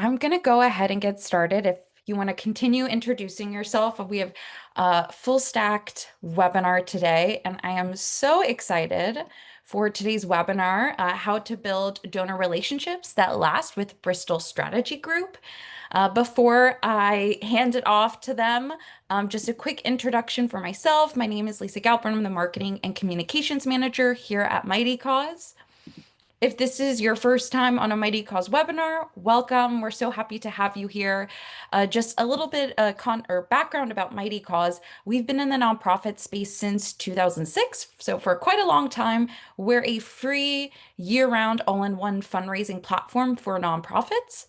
I'm going to go ahead and get started. If you want to continue introducing yourself, we have a full stacked webinar today, and I am so excited for today's webinar, How to Build Donor Relationships That Last with Bristol Strategy Group. Before I hand it off to them, just a quick introduction for myself. My name is Lisa Galpern. I'm the Marketing and Communications Manager here at Mighty Cause. If this is your first time on a Mighty Cause webinar, welcome. We're so happy to have you here. Just a little bit or background about Mighty Cause. We've been in the nonprofit space since 2006, so for quite a long time. We're a free year-round all-in-one fundraising platform for nonprofits.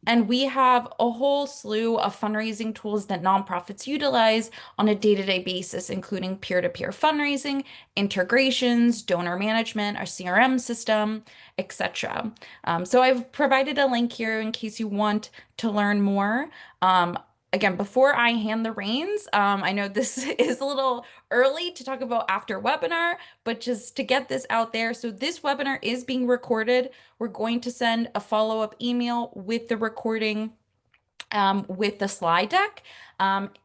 And we have a whole slew of fundraising tools that nonprofits utilize on a day-to-day basis, including peer-to-peer fundraising, integrations, donor management, our CRM system, etc. So I've provided a link here in case you want to learn more. Again, before I hand the reins, I know this is a little early to talk about after webinar, but just to get this out there. So this webinar is being recorded. We're going to send a follow-up email with the recording with the slide deck.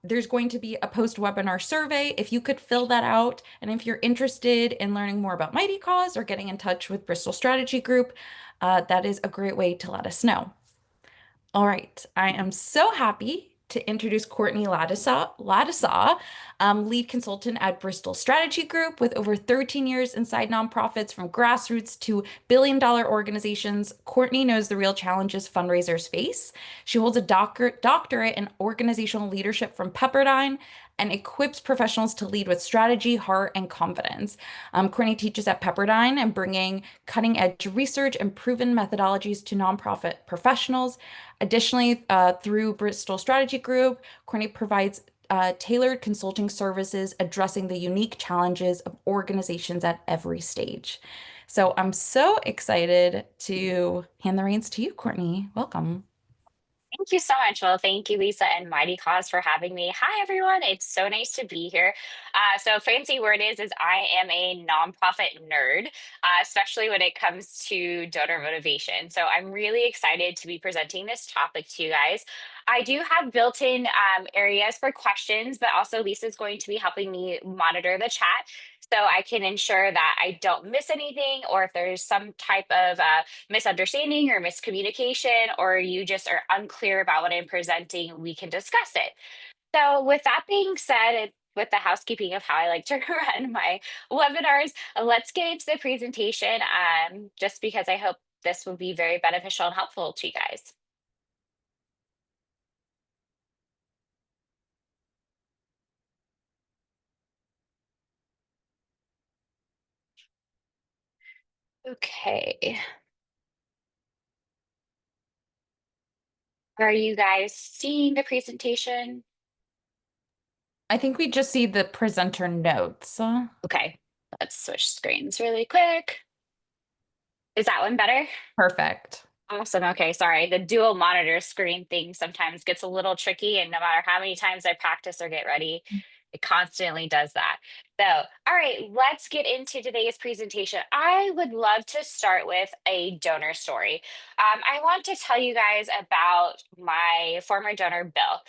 There's going to be a post-webinar survey. If you could fill that out, and if you're interested in learning more about Mighty Cause or getting in touch with Bristol Strategy Group, that is a great way to let us know. All right, I am so happy to introduce Courtney Ladisaw, lead consultant at Bristol Strategy Group with over 13 years inside nonprofits from grassroots to billion-dollar organizations. Courtney knows the real challenges fundraisers face. She holds a doctorate in organizational leadership from Pepperdine and equips professionals to lead with strategy, heart, and confidence. Courtney teaches at Pepperdine and bringing cutting-edge research and proven methodologies to nonprofit professionals. Additionally, through Bristol Strategy Group, Courtney provides tailored consulting services addressing the unique challenges of organizations at every stage. So I'm so excited to hand the reins to you, Courtney. Welcome. Thank you so much. Well, thank you, Lisa and Mighty Cause for having me. Hi, everyone. It's so nice to be here. So fancy word is I am a nonprofit nerd, especially when it comes to donor motivation. So I'm really excited to be presenting this topic to you guys. I do have built-in areas for questions, but also Lisa's going to be helping me monitor the chat so I can ensure that I don't miss anything, or if there's some type of misunderstanding or miscommunication, or you just are unclear about what I'm presenting, we can discuss it. So, with that being said, with the housekeeping of how I like to run my webinars, let's get into the presentation just because I hope this will be very beneficial and helpful to you guys. Okay. Are you guys seeing the presentation? I think we just see the presenter notes. Okay, let's switch screens really quick. Is that one better? Perfect. Awesome. Okay, sorry. The dual monitor screen thing sometimes gets a little tricky, and no matter how many times I practice or get ready, it constantly does that. So, all right, let's get into today's presentation. I would love to start with a donor story. I want to tell you guys about my former donor, Bill.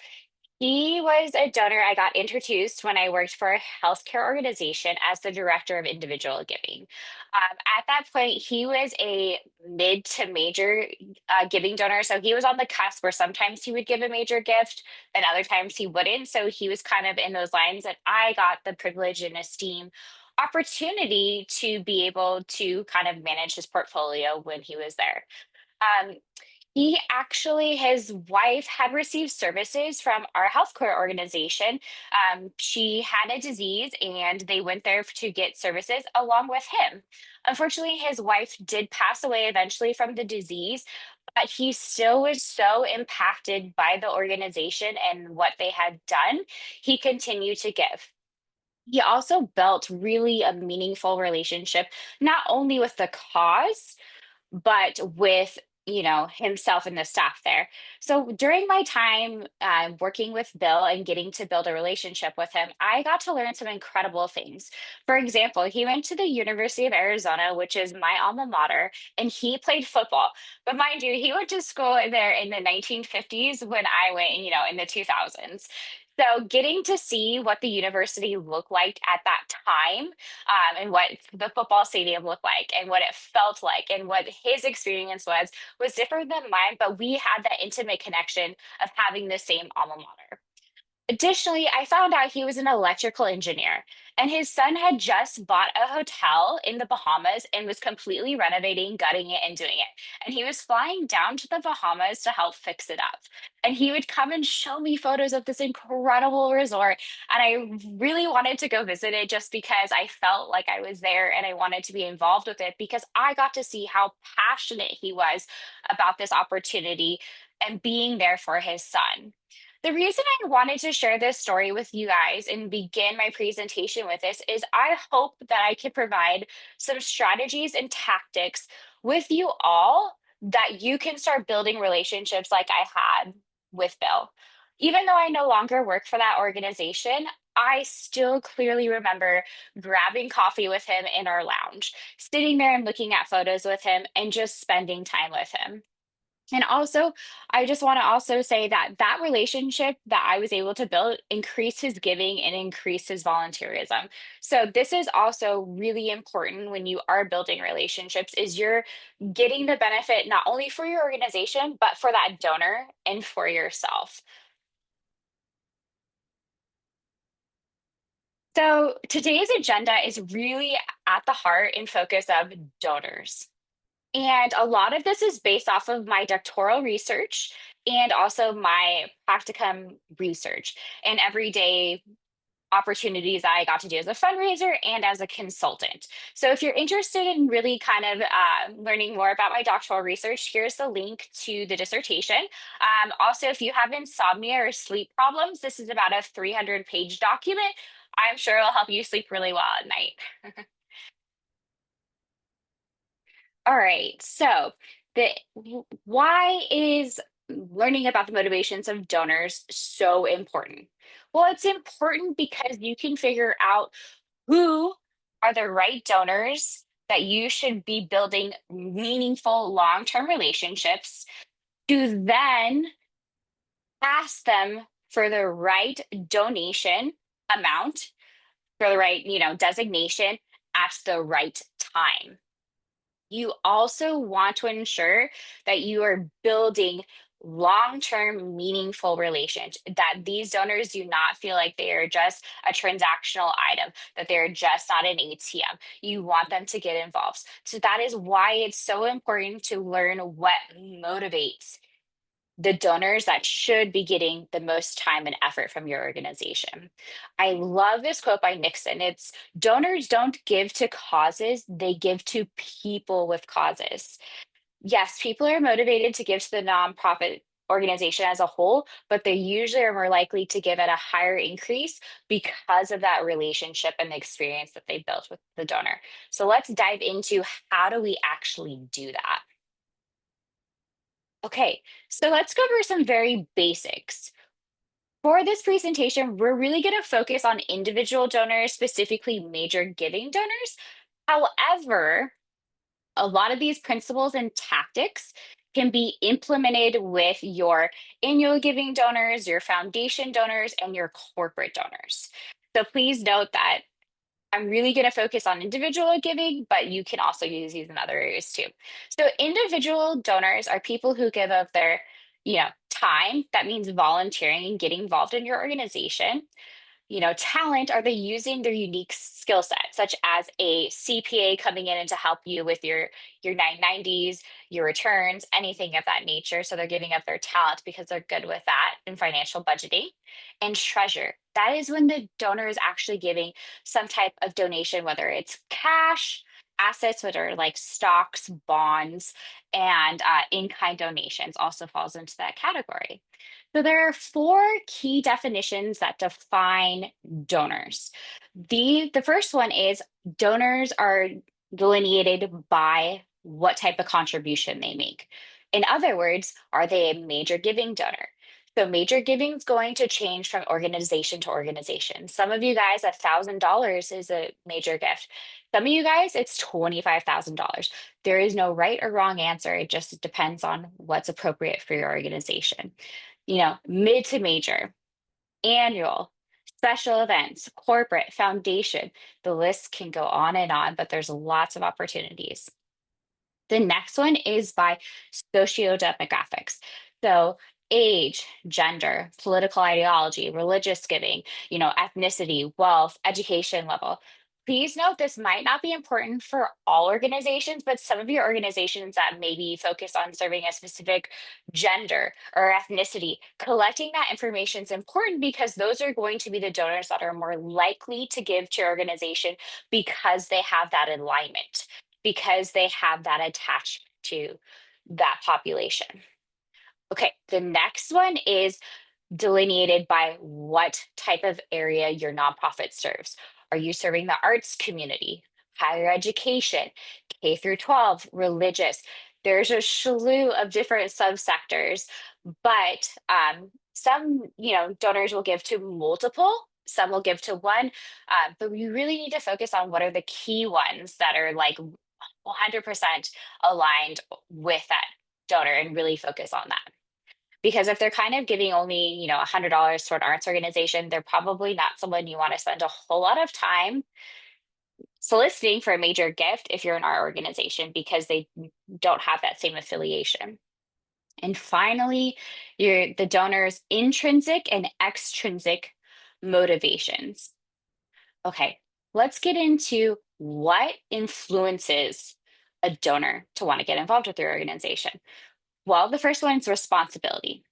He was a donor I got introduced when I worked for a healthcare organization as the director of individual giving. At that point, he was a mid to major giving donor. So he was on the cusp where sometimes he would give a major gift and other times he wouldn't. So he was kind of in those lines. And I got the privilege and esteem opportunity to be able to kind of manage his portfolio when he was there. Um, his wife had received services from our healthcare organization. She had a disease and they went there to get services along with him. Unfortunately, his wife did pass away eventually from the disease, but he still was so impacted by the organization and what they had done. He continued to give. He also built really a meaningful relationship, not only with the cause, but with himself and the staff there. So during my time working with Bill and getting to build a relationship with him, I got to learn some incredible things. For example, he went to the University of Arizona, which is my alma mater, and he played football. But mind you, he went to school in there in the 1950s when I went, in the 2000s. So getting to see what the university looked like at that time, and what the football stadium looked like and what it felt like and what his experience was different than mine, but we had that intimate connection of having the same alma mater. Additionally, I found out he was an electrical engineer, and his son had just bought a hotel in the Bahamas and was completely renovating, gutting it, and doing it. And he was flying down to the Bahamas to help fix it up. And he would come and show me photos of this incredible resort. And I really wanted to go visit it just because I felt like I was there and I wanted to be involved with it because I got to see how passionate he was about this opportunity and being there for his son. The reason I wanted to share this story with you guys and begin my presentation with this is I hope that I could provide some strategies and tactics with you all that you can start building relationships like I had with Bill. Even though I no longer work for that organization, I still clearly remember grabbing coffee with him in our lounge, sitting there and looking at photos with him and just spending time with him. And also, I just want to also say that that relationship that I was able to build increased his giving and increased his volunteerism. So this is also really important when you are building relationships is you're getting the benefit not only for your organization, but for that donor and for yourself. So today's agenda is really at the heart and focus of donors. And a lot of this is based off of my doctoral research and also my practicum research and everyday opportunities that I got to do as a fundraiser and as a consultant. So, if you're interested in really kind of learning more about my doctoral research, here's the link to the dissertation. Also, if you have insomnia or sleep problems, this is about a 300-page document. I'm sure it'll help you sleep really well at night. All right. So, why is learning about the motivations of donors so important? Well, it's important because you can figure out who are the right donors that you should be building meaningful long-term relationships to then ask them for the right donation amount, for the right, designation at the right time. You also want to ensure that you are building long-term meaningful relations, that these donors do not feel like they are just a transactional item, that they're just not an ATM. You want them to get involved. So that is why it's so important to learn what motivates the donors that should be getting the most time and effort from your organization. I love this quote by Nixon. It's donors don't give to causes, they give to people with causes. Yes, people are motivated to give to the nonprofit organization as a whole, but they usually are more likely to give at a higher increase because of that relationship and the experience that they built with the donor. So let's dive into how do we actually do that? Okay, so let's go over some very basics. For this presentation, we're really going to focus on individual donors, specifically major giving donors. However, a lot of these principles and tactics can be implemented with your annual giving donors, your foundation donors, and your corporate donors. So please note that I'm really going to focus on individual giving, but you can also use these in other areas too. So individual donors are people who give of their, time. That means volunteering and getting involved in your organization. Talent, are they using their unique skill set, such as a CPA coming in and to help you with your 990s, your returns, anything of that nature. So they're giving up their talent because they're good with that in financial budgeting. And treasure, that is when the donor is actually giving some type of donation, whether it's cash, assets, that are like stocks, bonds, and in-kind donations also falls into that category. So there are four key definitions that define donors. The first one is donors are delineated by what type of contribution they make. In other words, are they a major giving donor? So major giving is going to change from organization to organization. Some of you guys, $1,000 is a major gift. Some of you guys, it's $25,000. There is no right or wrong answer. It just depends on what's appropriate for your organization. Mid to major, annual, special events, corporate, foundation. The list can go on, but there's lots of opportunities. The next one is by sociodemographics. So age, gender, political ideology, religious giving, ethnicity, wealth, education level. Please note this might not be important for all organizations, but some of your organizations that maybe focus on serving a specific gender or ethnicity, collecting that information is important because those are going to be the donors that are more likely to give to your organization because they have that alignment, because they have that attachment to that population. Okay, the next one is delineated by what type of area your nonprofit serves. Are you serving the arts community, higher education, K through 12, religious? There's a slew of different subsectors, but some, donors will give to multiple. Some will give to one, but we really need to focus on what are the key ones that are like 100% aligned with that donor and really focus on that. Because if they're kind of giving only, $100 toward arts organization, they're probably not someone you want to spend a whole lot of time soliciting for a major gift if you're an art organization because they don't have that same affiliation. And finally, the donor's intrinsic and extrinsic motivations. Okay, let's get into what influences a donor to want to get involved with your organization. Well, the first one is responsibility.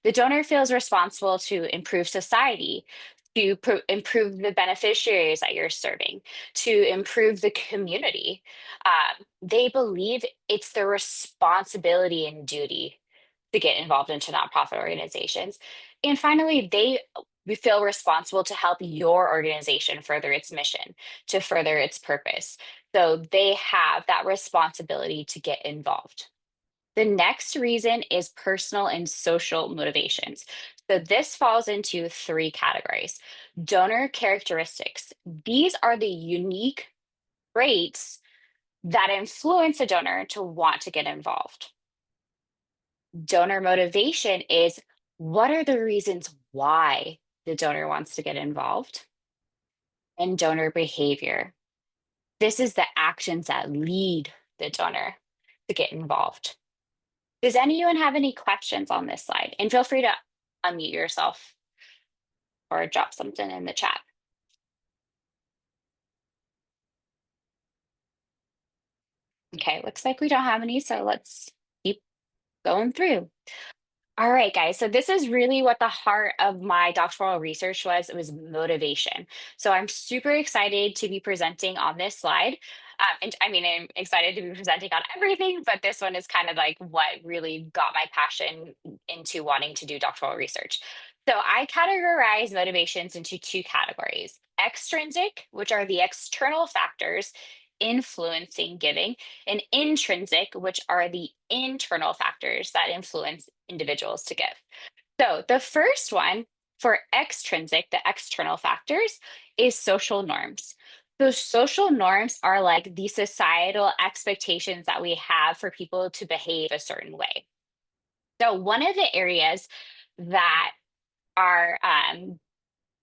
The donor feels responsible to improve society, to improve the beneficiaries that you're serving, to improve the community. They believe it's their responsibility and duty to get involved into nonprofit organizations. And finally, we feel responsible to help your organization further its mission, to further its purpose. So they have that responsibility to get involved. The next reason is personal and social motivations. So this falls into three categories. Donor characteristics. These are the unique traits that influence a donor to want to get involved. Donor motivation is what are the reasons why the donor wants to get involved? And donor behavior. This is the actions that lead the donor to get involved. Does anyone have any questions on this slide? And feel free to unmute yourself or drop something in the chat. Okay, looks like we don't have any, so let's keep going through. All right, guys. So this is really what the heart of my doctoral research was. It was motivation. So I'm super excited to be presenting on this slide. And I mean, I'm excited to be presenting on everything, but this one is kind of like what really got my passion into wanting to do doctoral research. So I categorize motivations into two categories: extrinsic, which are the external factors influencing giving, and intrinsic, which are the internal factors that influence individuals to give. So the first one for extrinsic, the external factors, is social norms. Those social norms are like the societal expectations that we have for people to behave a certain way. So one of the areas that are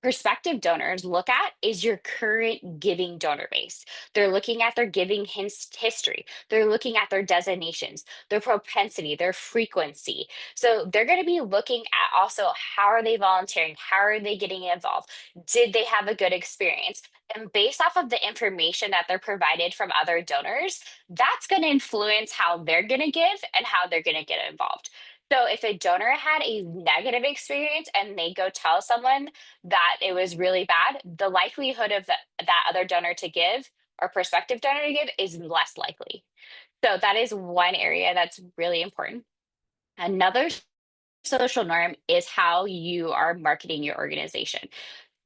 prospective donors look at is your current giving donor base. They're looking at their giving history. They're looking at their designations, their propensity, their frequency. So they're going to be looking at also how are they volunteering? How are they getting involved? Did they have a good experience? And based off of the information that they're provided from other donors, that's going to influence how they're going to give and how they're going to get involved. So if a donor had a negative experience and they go tell someone that it was really bad, the likelihood of that other donor to give or prospective donor to give is less likely. So that is one area that's really important. Another social norm is how you are marketing your organization.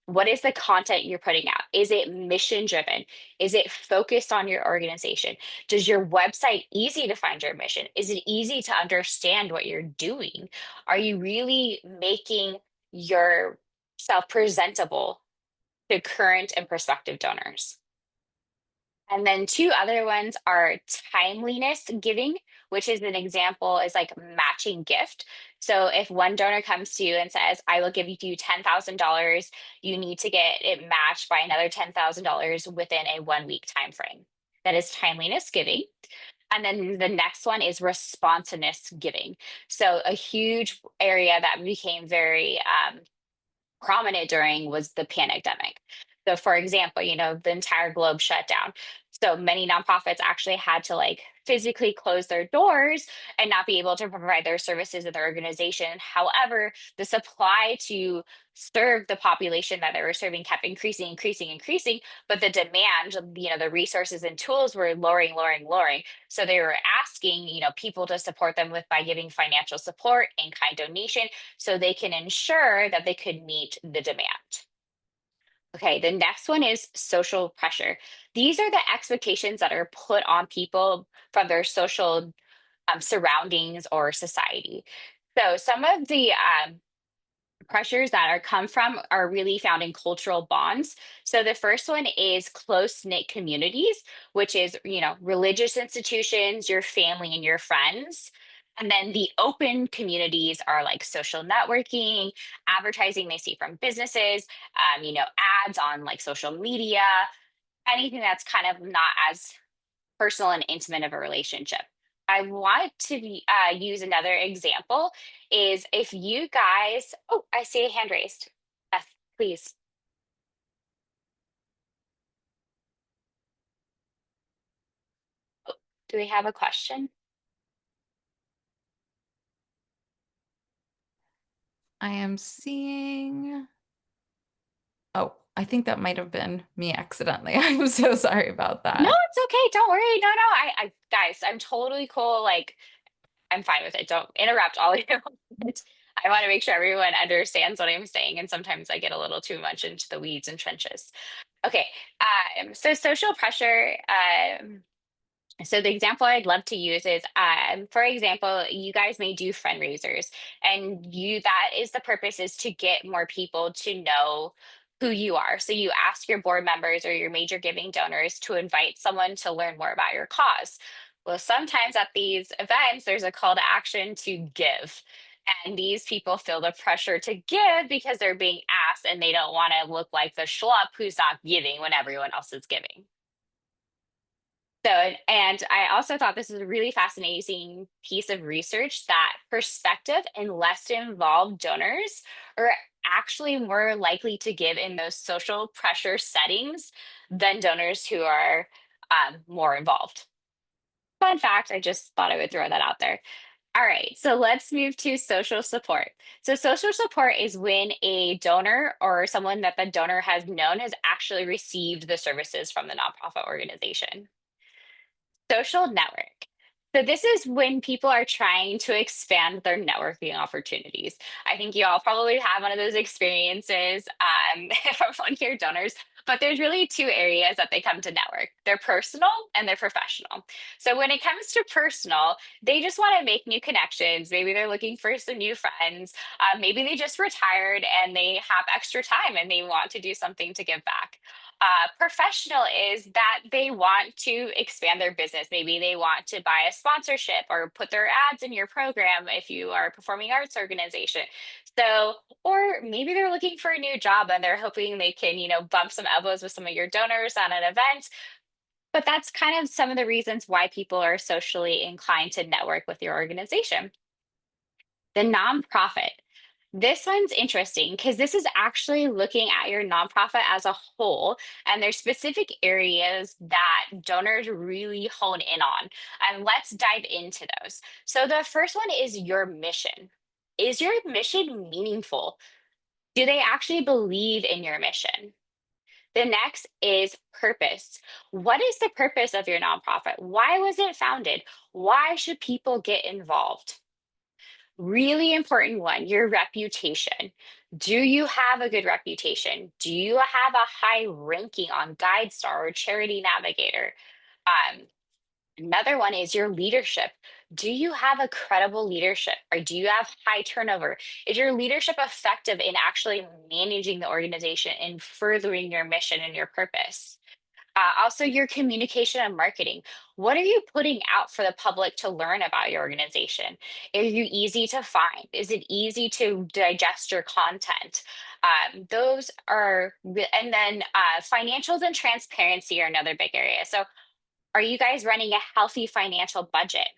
What is the content you're putting out? Is it mission driven? Is it focused on your organization? Does your website easy to find your mission? Is it easy to understand what you're doing? Are you really making yourself presentable to current and prospective donors? And then two other ones are timeliness giving, which is an example is like matching gift. So if one donor comes to you and says, I will give you $10,000, you need to get it matched by another $10,000 within a 1 week time frame. That is timeliness giving. And then the next one is responsiveness giving. So a huge area that became very prominent during was the pandemic. So, for example, the entire globe shut down. So many nonprofits actually had to like physically close their doors and not be able to provide their services in their organization. However, the supply to serve the population that they were serving kept increasing, increasing, increasing, but the demand, the resources and tools were lowering, lowering, lowering. So they were asking, people to support them with by giving financial support and kind donation so they can ensure that they could meet the demand. Okay, the next one is social pressure. These are the expectations that are put on people from their social surroundings or society. So some of the pressures that are come from are really found in cultural bonds. So the first one is close knit communities, which is, religious institutions, your family and your friends. And then the open communities are like social networking, advertising they see from businesses, ads on like social media, anything that's kind of not as personal and intimate of a relationship. I want to use another example is if you guys, oh, I see a hand raised. Beth, please. Oh, do we have a question? I am seeing. Oh, I think that might have been me accidentally. I'm so sorry about No, that. it's okay. Don't worry. No, no. Guys, I'm totally cool. Like, I'm fine with it. Don't interrupt all of you. I want to make sure everyone understands what I'm saying. And sometimes I get a little too much into the weeds and trenches. Okay. So social pressure. So the example I'd love to use is, for example, you guys may do fundraisers, and that is the purpose is to get more people to know who you are. So you ask your board members or your major giving donors to invite someone to learn more about your cause. Well, sometimes at these events, there's a call to action to give. And these people feel the pressure to give because they're being asked and they don't want to look like the schlub who's not giving when everyone else is giving. So, and I also thought this is a really fascinating piece of research that prospective and less involved donors are actually more likely to give in those social pressure settings than donors who are more involved. Fun fact, I just thought I would throw that out there. All right, so let's move to social support. So, social support is when a donor or someone that the donor has known has actually received the services from the nonprofit organization. Social network. So this is when people are trying to expand their networking opportunities. I think you all probably have one of those experiences from one of your donors, but there's really two areas that they come to network. They're personal and they're professional. So when it comes to personal, they just want to make new connections. Maybe they're looking for some new friends. Maybe they just retired and they have extra time and they want to do something to give back. Professional is that they want to expand their business. Maybe they want to buy a sponsorship or put their ads in your program if you are a performing arts organization. So, or maybe they're looking for a new job and they're hoping they can, bump some elbows with some of your donors at an event. But that's kind of some of the reasons why people are socially inclined to network with your organization. The nonprofit. This one's interesting because this is actually looking at your nonprofit as a whole, and there's specific areas that donors really hone in on. And let's dive into those. So, the first one is your mission. Is your mission meaningful? Do they actually believe in your mission? The next is purpose. What is the purpose of your nonprofit? Why was it founded? Why should people get involved? Really important one, your reputation. Do you have a good reputation? Do you have a high ranking on GuideStar or Charity Navigator? Um, Another one is your leadership. Do you have a credible leadership or do you have high turnover? Is your leadership effective in actually managing the organization and furthering your mission and your purpose? Also, your communication and marketing. What are you putting out for the public to learn about your organization? Are you easy to find? Is it easy to digest your content? Those are, and then financials and transparency are another big area. So, are you guys running a healthy financial budget?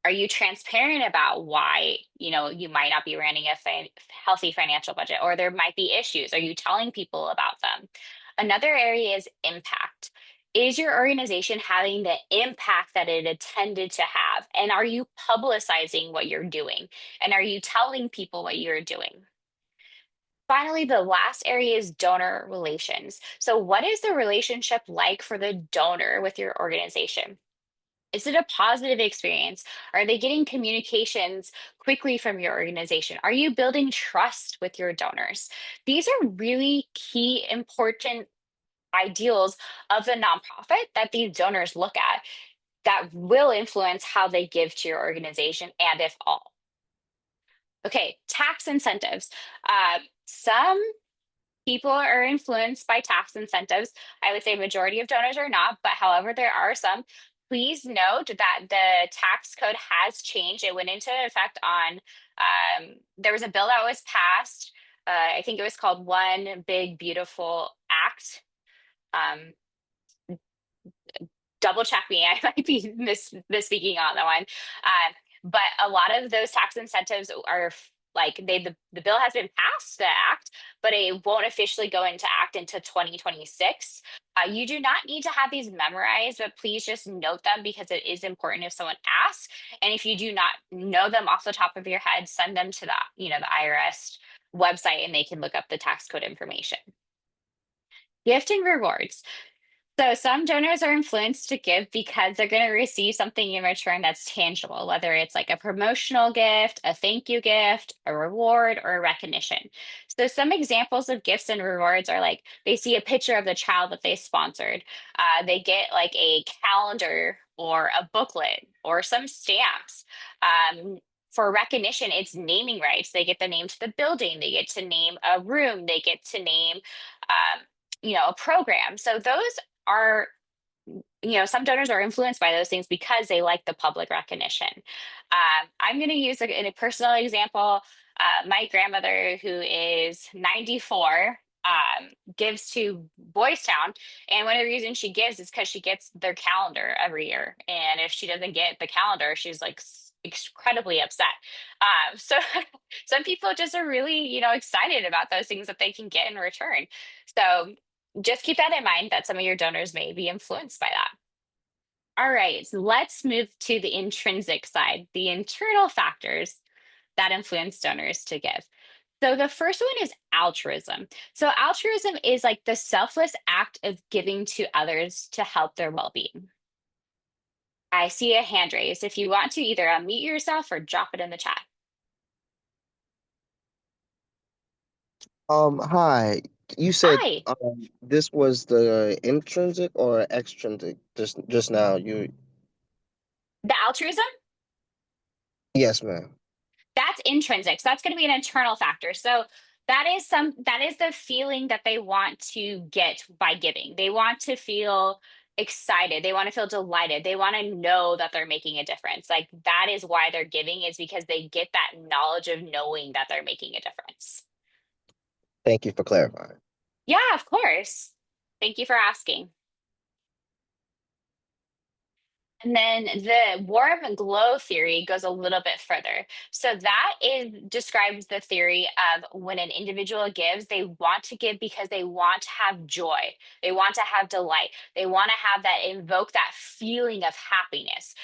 Are you transparent about why, you might not be running a healthy financial budget or there might be issues? Are you telling people about them? Another area is impact. Is your organization having the impact that it intended to have? And are you publicizing what you're doing? And are you telling people what you're doing? Finally, the last area is donor relations. So, what is the relationship like for the donor with your organization? Is it a positive experience? Are they getting communications quickly from your organization? Are you building trust with your donors? These are really key, important ideals of the nonprofit that these donors look at that will influence how they give to your organization and if all. Okay, tax incentives. Some people are influenced by tax incentives. I would say majority of donors are not, but however, there are some. Please note that the tax code has changed. It went into effect on, there was a bill that was passed. I think it was called One Big Beautiful Act. Um, Double check me. I might be misspeaking on that one. But a lot of those tax incentives are like the bill has been passed, the act, but it won't officially go into act until 2026. You do not need to have these memorized, but please just note them because it is important if someone asks. And if you do not know them off the top of your head, send them to the IRS website and they can look up the tax code information. Gift and rewards. So some donors are influenced to give because they're going to receive something in return that's tangible, whether it's like a promotional gift, a thank you gift, a reward, or a recognition. So some examples of gifts and rewards are like they see a picture of the child that they sponsored. They get like a calendar or a booklet or some stamps. For recognition, it's naming rights. They get the name to the building. They get to name a room. They get to name a program. So those are, some donors are influenced by those things because they like the public recognition. I'm going to use a personal example. My grandmother, who is 94, gives to Boys Town. And one of the reasons she gives is because she gets their calendar every year. And if she doesn't get the calendar, she's like incredibly upset. So some people just are really, excited about those things that they can get in return. So just keep that in mind that some of your donors may be influenced by that. All right, so let's move to the intrinsic side, the internal factors that influence donors to give. So the first one is altruism. So altruism is like the selfless act of giving to others to help their well-being. I see a hand raised. If you want to either unmute yourself or drop it in the chat. Hi. You said Hi, this was the intrinsic or extrinsic just now. the altruism. Yes, ma'am. That's intrinsic. So that's going to be an internal factor. So that is the feeling that they want to get by giving. They want to feel excited. They want to feel delighted. They want to know that they're making a difference. Like that is why they're giving is because they get that knowledge of knowing that they're making a difference. Thank you for clarifying. Yeah, of course. Thank you for asking. And then the warm and glow theory goes a little bit further. So that is describes the theory of when an individual gives, they want to give because they want to have joy. They want to have delight. They want to have that invoke that feeling of happiness.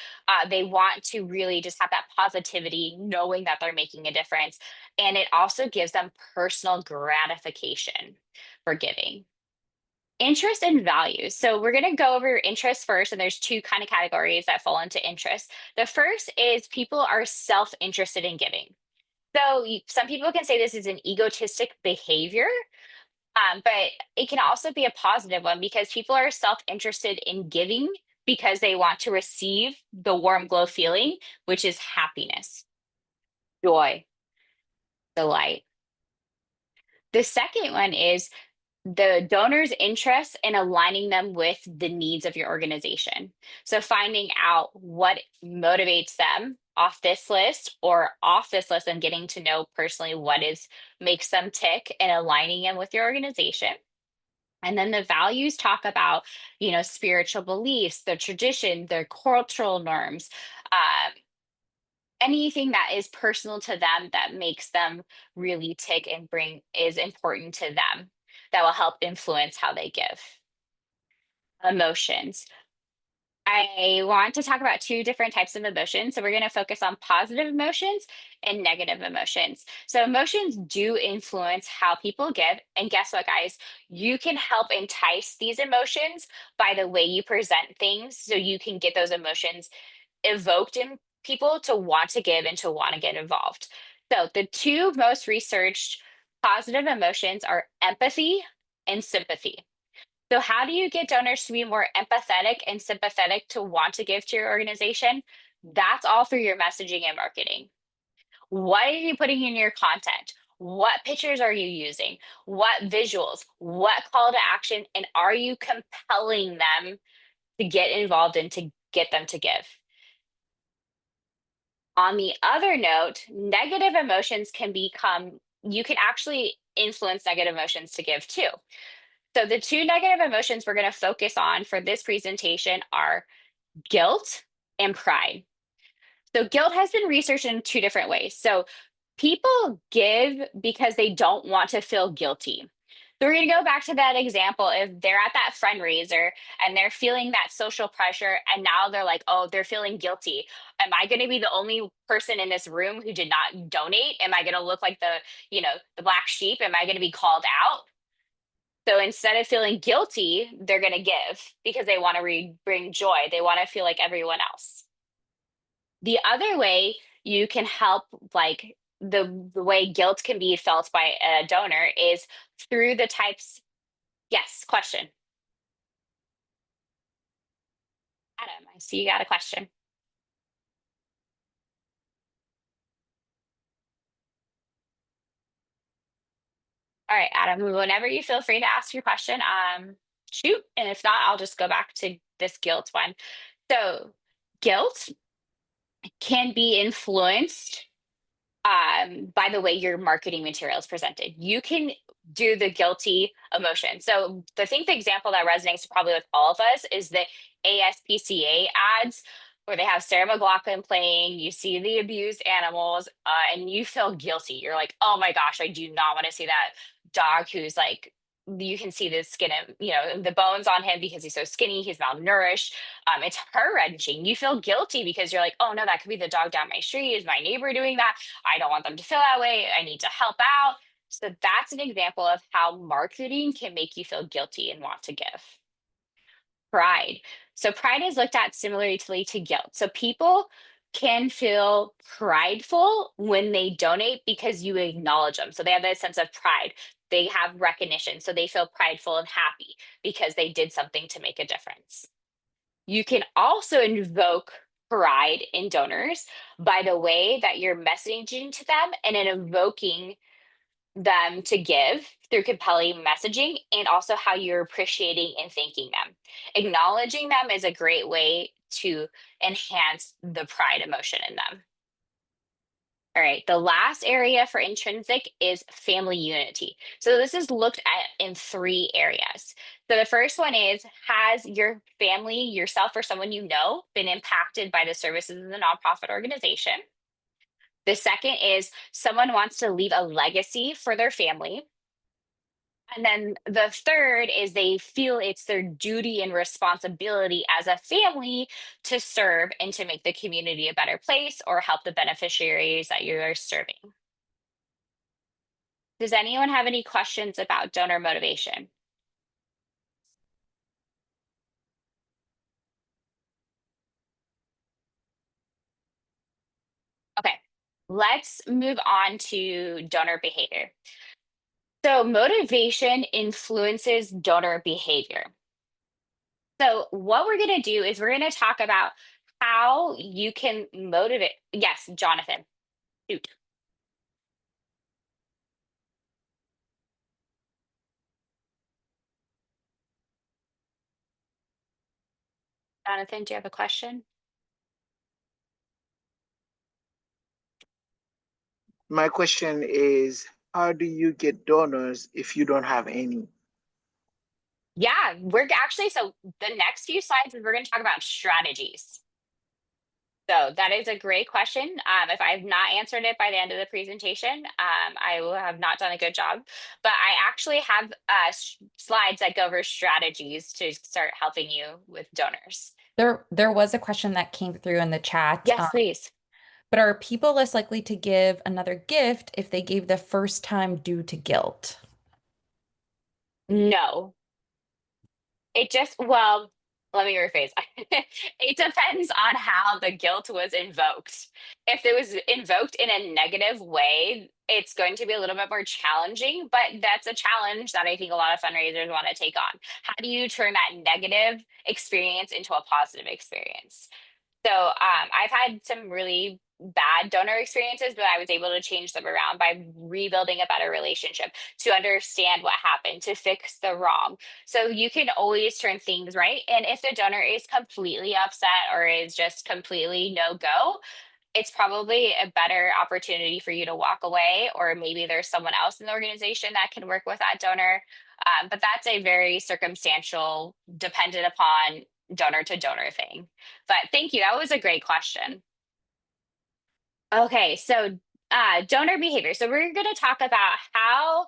They want to really just have that positivity, knowing that they're making a difference. And it also gives them personal gratification for giving. Interest and values. So we're going to go over interest first, and there's two kind of categories that fall into interest. The first is people are self-interested in giving. So some people can say this is an egotistic behavior, but it can also be a positive one because people are self-interested in giving because they want to receive the warm glow feeling, which is happiness, joy, delight. The second one is the donor's interest in aligning them with the needs of your organization. So finding out what motivates them off this list or off this list and getting to know personally what is makes them tick and aligning them with your organization. And then the values talk about, spiritual beliefs, their tradition, their cultural norms, um, anything that is personal to them that makes them really tick and bring is important to them that will help influence how they give. Emotions. I want to talk about two different types of emotions. So we're going to focus on positive emotions and negative emotions. So emotions do influence how people give. And guess what, guys? You can help entice these emotions by the way you present things so you can get those emotions evoked in people to want to give and to want to get involved. So the two most researched positive emotions are empathy and sympathy. So, how do you get donors to be more empathetic and sympathetic to want to give to your organization? That's all through your messaging and marketing. What are you putting in your content? What pictures are you using? What visuals? What call to action? And are you compelling them to get involved and to get them to give? On the other note, negative emotions you can actually influence negative emotions to give too. So, the two negative emotions we're going to focus on for this presentation are guilt and pride. So, guilt has been researched in two different ways. So, people give because they don't want to feel guilty. So, we're going to go back to that example. If they're at that fundraiser and they're feeling that social pressure, and now they're like, oh, they're feeling guilty. Am I going to be the only person in this room who did not donate? Am I going to look like the black sheep? Am I going to be called out? So instead of feeling guilty, they're going to give because they want to bring joy. They want to feel like everyone else. The other way you can help, like the way guilt can be felt by a donor is through the types. Yes, question. Adam, I see you got a question. All right, Adam, whenever you feel free to ask your question, shoot. And if not, I'll just go back to this guilt one. So, guilt can be influenced by the way your marketing material is presented. You can do the guilty emotion. So I think the example that resonates probably with all of us is the ASPCA ads where they have Sarah McLachlan playing, you see the abused animals, and you feel guilty. You're like, oh my gosh, I do not want to see that dog who's like, you can see the skin of, the bones on him because he's so skinny, he's malnourished. It's heart wrenching. You feel guilty because you're like, oh no, that could be the dog down my street. Is my neighbor doing that? I don't want them to feel that way. I need to help out. So that's an example of how marketing can make you feel guilty and want to give. Pride. So pride is looked at similarly to guilt. So people can feel prideful when they donate because you acknowledge them. So they have that sense of pride. They have recognition. So they feel prideful and happy because they did something to make a difference. You can also invoke pride in donors by the way that you're messaging to them and in invoking them to give through compelling messaging and also how you're appreciating and thanking them. Acknowledging them is a great way to enhance the pride emotion in them. All right, the last area for intrinsic is family unity. So this is looked at in three areas. So the first one is, has your family, yourself, or someone you know been impacted by the services of the nonprofit organization? The second is someone wants to leave a legacy for their family. And then the third is they feel it's their duty and responsibility as a family to serve and to make the community a better place or help the beneficiaries that you are serving. Does anyone have any questions about donor motivation? let's move on to donor behavior. So, motivation influences donor behavior. So, what we're going to do is we're going to talk about how you can motivate. Yes, Jonathan. Shoot. Jonathan, do you have a question? My question is, how do you get donors if you don't have any? Yeah, we're actually, so the next few slides is we're going to talk about strategies. So that is a great question. If I've not answered it by the end of the presentation, I will have not done a good job. But I actually have slides that go over strategies to start helping you with donors. There was a question that came through in the chat. Yes, please. But are people less likely to give another gift if they gave the first time due to guilt? No. It just, well, let me rephrase. It depends on how the guilt was invoked. If it was invoked in a negative way, it's going to be a little bit more challenging, but that's a challenge that I think a lot of fundraisers want to take on. How do you turn that negative experience into a positive experience? So I've had some really bad donor experiences, but I was able to change them around by rebuilding a better relationship, to understand what happened, to fix the wrong. So you can always turn things right. And if the donor is completely upset or is just completely no go, it's probably a better opportunity for you to walk away, or maybe there's someone else in the organization that can work with that donor. But that's a very circumstantial, dependent upon donor to donor thing. But thank you. That was a great question. Okay, so donor behavior. So we're going to talk about how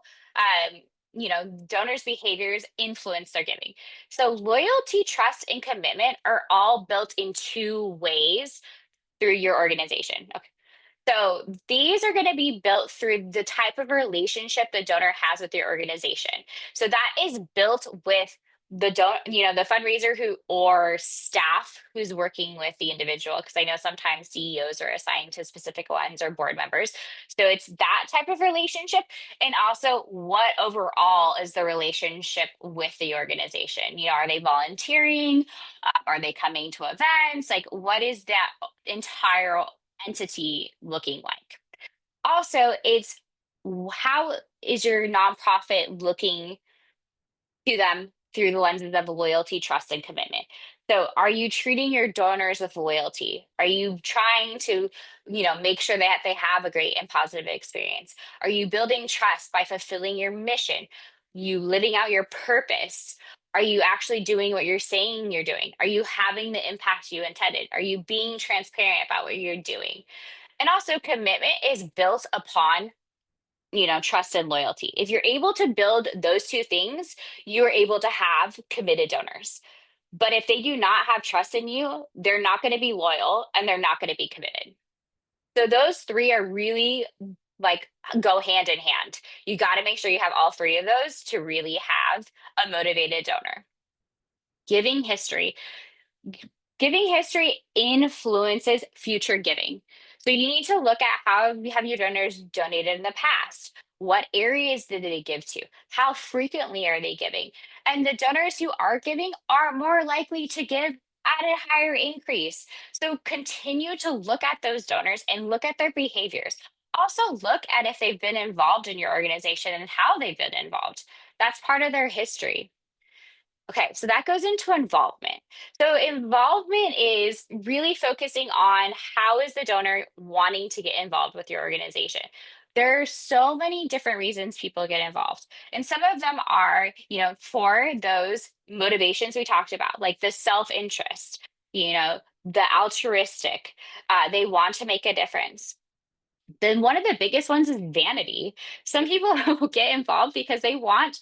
donors' behaviors influence their giving. So loyalty, trust, and commitment are all built in two ways through your organization. Okay. So these are going to be built through the type of relationship the donor has with your organization. So that is built with the fundraiser who or staff who's working with the individual, because I know sometimes CEOs are assigned to specific ones, or board members. So it's that type of relationship, and also what overall is the relationship with the organization. Are they volunteering? Are they coming to events? Like, what is that entire entity looking like? Also, it's how is your nonprofit looking to them through the lenses of loyalty, trust, and commitment. So, are you treating your donors with loyalty? Are you trying to, make sure that they have a great and positive experience? Are you building trust by fulfilling your mission? You living out your purpose? Are you actually doing what you're saying you're doing? Are you having the impact you intended? Are you being transparent about what you're doing? And also, commitment is built upon trust and loyalty. If you're able to build those two things, you're able to have committed donors. But if they do not have trust in you, they're not going to be loyal and they're not going to be committed. So those three are really like go hand in hand. You got to make sure you have all three of those to really have a motivated donor. Giving history. Giving history influences future giving. So you need to look at how have your donors donated in the past? What areas did they give to? How frequently are they giving? And the donors who are giving are more likely to give at a higher increase. So continue to look at those donors and look at their behaviors. Also, look at if they've been involved in your organization and how they've been involved. That's part of their history. Okay, so that goes into involvement. So involvement is really focusing on how is the donor wanting to get involved with your organization. There are so many different reasons people get involved. And some of them are, for those motivations we talked about, like the self-interest, the altruistic, they want to make a difference. Then one of the biggest ones is vanity. Some people get involved because they want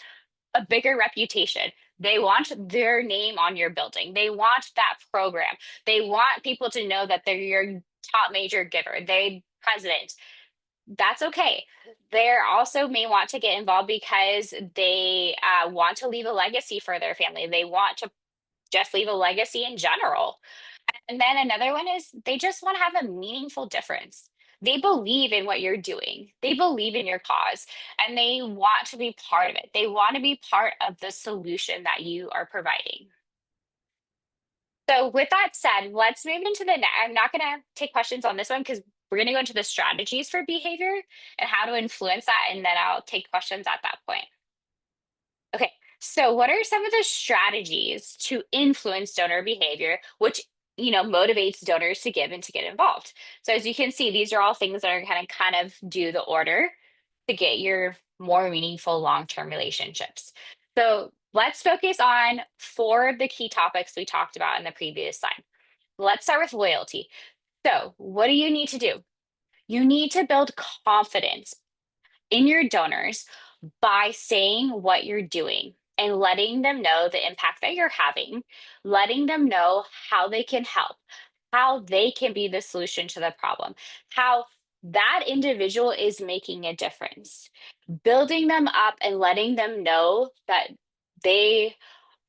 a bigger reputation. They want their name on your building. They want that program. They want people to know that they're your top major giver. They president. That's okay. They're also may want to get involved because they want to leave a legacy for their family. They want to just leave a legacy in general. And then another one is they just want to have a meaningful difference. They believe in what you're doing. They believe in your cause and they want to be part of it. They want to be part of the solution that you are providing. So, with that said, let's move into the next. I'm not going to take questions on this one because we're going to go into the strategies for behavior and how to influence that. And then I'll take questions at that point. Okay, so what are some of the strategies to influence donor behavior, which motivates donors to give and to get involved? So as you can see, these are all things that are kind of do the order to get your more meaningful long-term relationships. So let's focus on four of the key topics we talked about in the previous slide. Let's start with loyalty. So what do you need to do? You need to build confidence in your donors by saying what you're doing and letting them know the impact that you're having, letting them know how they can help, how they can be the solution to the problem, how that individual is making a difference, building them up and letting them know that they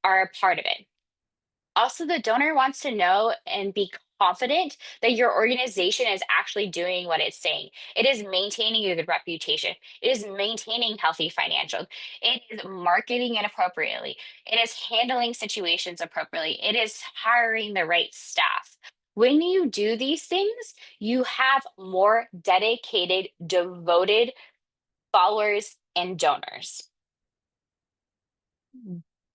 are a part of it. Also, the donor wants to know and be confident that your organization is actually doing what it's saying. It is maintaining a good reputation. It is maintaining healthy financials. It is marketing it appropriately. It is handling situations appropriately. It is hiring the right staff. When you do these things, you have more dedicated, devoted followers and donors.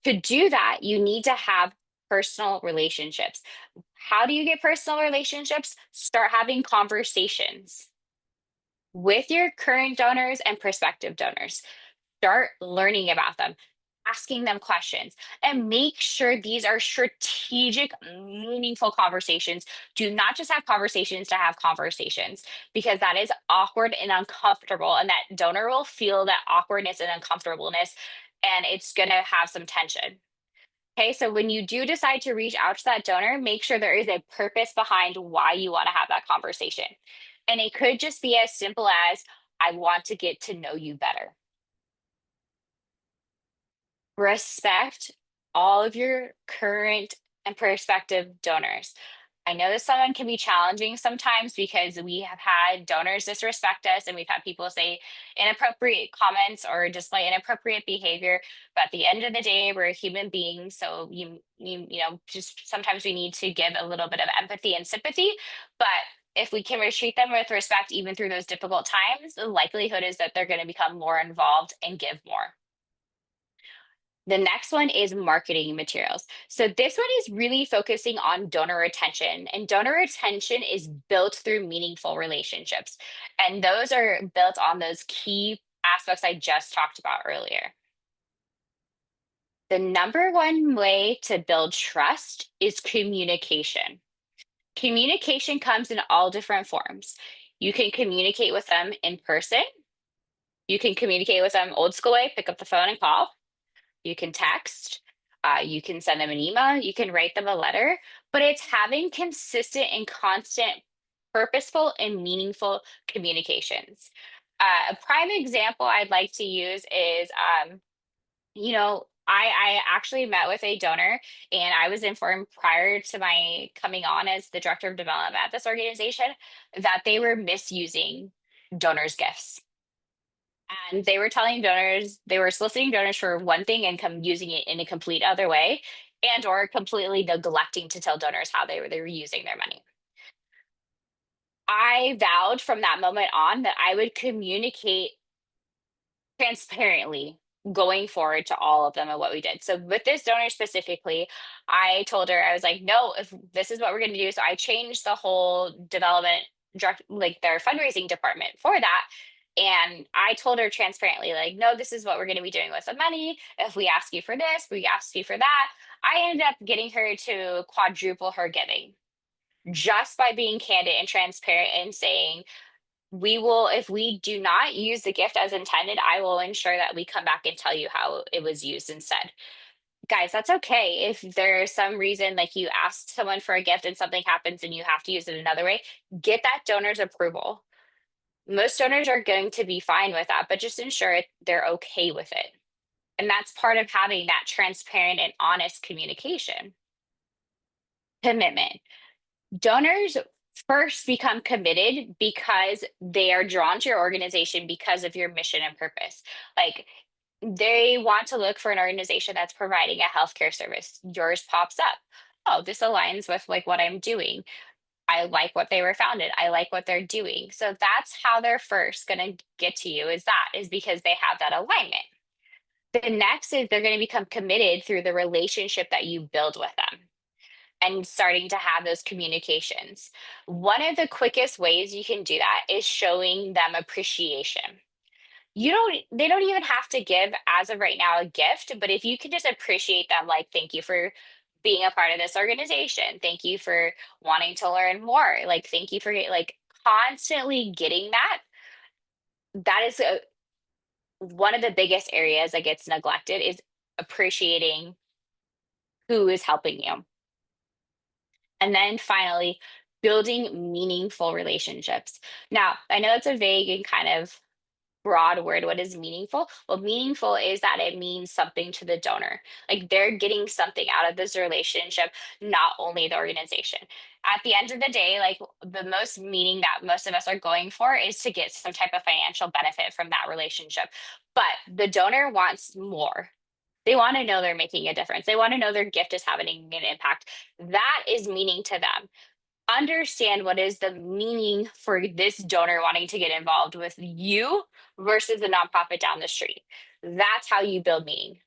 To do that, you need to have personal relationships. How do you get personal relationships? Start having conversations with your current donors and prospective donors. Start learning about them, asking them questions, and make sure these are strategic, meaningful conversations. Do not just have conversations to have conversations because that is awkward and uncomfortable, and that donor will feel that awkwardness and uncomfortableness, and it's going to have some tension. Okay, so when you do decide to reach out to that donor, make sure there is a purpose behind why you want to have that conversation. And it could just be as simple as, I want to get to know you better. Respect all of your current and prospective donors. I know this one can be challenging sometimes because we have had donors disrespect us and we've had people say inappropriate comments or display inappropriate behavior. But at the end of the day, we're human beings. So just sometimes we need to give a little bit of empathy and sympathy. But if we can treat them with respect, even through those difficult times, the likelihood is that they're going to become more involved and give more. The next one is marketing materials. So this one is really focusing on donor retention, and donor retention is built through meaningful relationships. And those are built on those key aspects I just talked about earlier. The number one way to build trust is communication. Communication comes in all different forms. You can communicate with them in person. You can communicate with them old school way, pick up the phone and call. You can text, you can send them an email, you can write them a letter, but it's having consistent and constant, purposeful and meaningful communications. A prime example I'd like to use is, I actually met with a donor and I was informed prior to my coming on as the director of development at this organization that they were misusing donors' gifts. And they were telling donors, they were soliciting donors for one thing and using it in a complete other way, and or completely neglecting to tell donors how they were using their money. I vowed from that moment on that I would communicate transparently going forward to all of them and what we did. So with this donor specifically, I told her, I was like, no, if this is what we're going to do. So I changed the whole development direct, like their fundraising department for that. And I told her transparently, like, no, this is what we're going to be doing with the money. If we ask you for this, we ask you for that. I ended up getting her to quadruple her giving just by being candid and transparent and saying, we will, if we do not use the gift as intended, I will ensure that we come back and tell you how it was used instead. Guys, that's okay. If there's some reason like you asked someone for a gift and something happens and you have to use it another way, get that donor's approval. Most donors are going to be fine with that, but just ensure they're okay with it. And that's part of having that transparent and honest communication. Commitment. Donors first become committed because they are drawn to your organization because of your mission and purpose. Like, they want to look for an organization that's providing a healthcare service. Yours pops up. Oh, this aligns with like what I'm doing. I like what they were founded. I like what they're doing. So that's how they're first going to get to you, is because they have that alignment. The next is they're going to become committed through the relationship that you build with them and starting to have those communications. One of the quickest ways you can do that is showing them appreciation. They don't even have to give as of right now a gift, but if you can just appreciate them, like, thank you for being a part of this organization, thank you for wanting to learn more, like, thank you for like constantly getting that. That is one of the biggest areas that gets neglected, is appreciating who is helping you. And then finally, building meaningful relationships. Now, I know it's a vague and kind of broad word. What is meaningful? Well, meaningful is that it means something to the donor. Like, they're getting something out of this relationship, not only the organization. At the end of the day, like, the most meaning that most of us are going for is to get some type of financial benefit from that relationship. But the donor wants more. They want to know they're making a difference. They want to know their gift is having an impact. That is meaning to them. Understand what is the meaning for this donor wanting to get involved with you versus the nonprofit down the street. That's how you build meaning.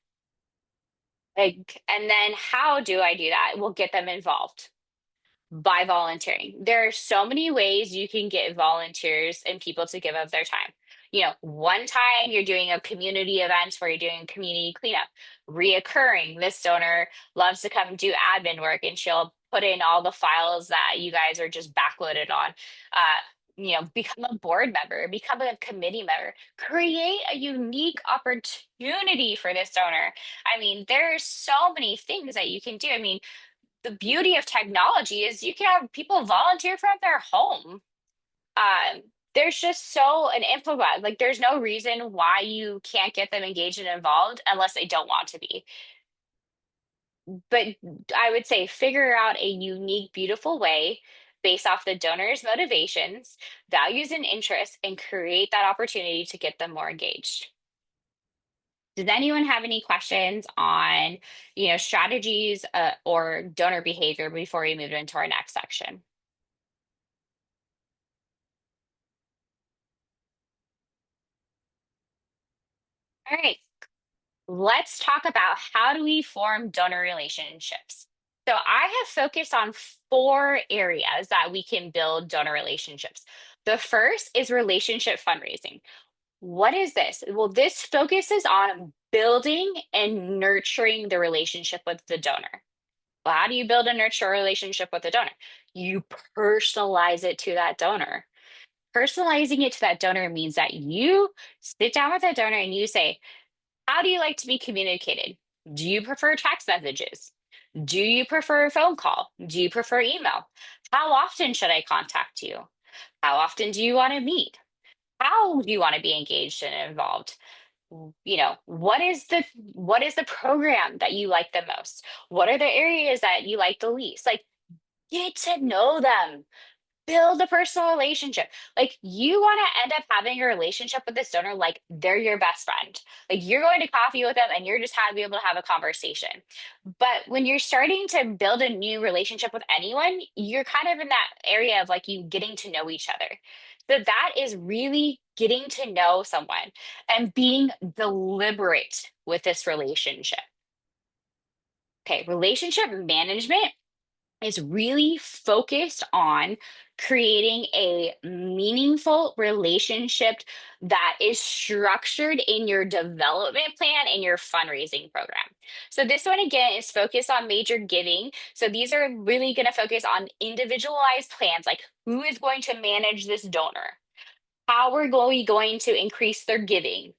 Like, and then how do I do that? We'll get them involved by volunteering. There are so many ways you can get volunteers and people to give up their time. One time you're doing a community event where you're doing community cleanup. Reoccurring, this donor loves to come do admin work and she'll put in all the files that you guys are just backloaded on. Become a board member, become a committee member, create a unique opportunity for this donor. I mean, there's so many things that you can do. I mean, the beauty of technology is you can have people volunteer from their home. Um, there's just so an infobot. Like, there's no reason why you can't get them engaged and involved unless they don't want to be. But I would say figure out a unique, beautiful way based off the donor's motivations, values, and interests, and create that opportunity to get them more engaged. Does anyone have any questions on, strategies or donor behavior before we move into our next section? All right, let's talk about how do we form donor relationships. So I have focused on 4 areas that we can build donor relationships. The first is relationship fundraising. What is this? Well, this focuses on building and nurturing the relationship with the donor. Well, how do you build and nurture a relationship with the donor? You personalize it to that donor. Personalizing it to that donor means that you sit down with that donor and you say, how do you like to be communicated? Do you prefer text messages? Do you prefer a phone call? Do you prefer email? How often should I contact you? How often do you want to meet? How do you want to be engaged and involved? What is the program that you like the most? What are the areas that you like the least? Like, get to know them, build a personal relationship. Like, you want to end up having a relationship with this donor like they're your best friend. Like, you're going to coffee with them and you're just be able to have a conversation. But when you're starting to build a new relationship with anyone, you're kind of in that area of like you getting to know each other. So that is really getting to know someone and being deliberate with this relationship. Okay, relationship management is really focused on creating a meaningful relationship that is structured in your development plan and your fundraising program. So this one again is focused on major giving. So these are really going to focus on individualized plans, like who is going to manage this donor? How are we going to increase their giving?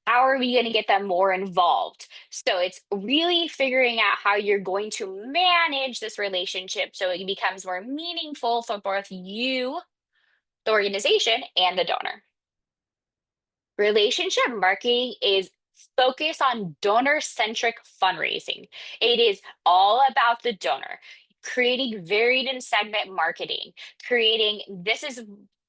How are we going to get them more involved? So it's really figuring out how you're going to manage this relationship so it becomes more meaningful for both you, the organization, and the donor. Relationship marketing is focused on donor centric fundraising. It is all about the donor. creating varied and segment marketing, creating this is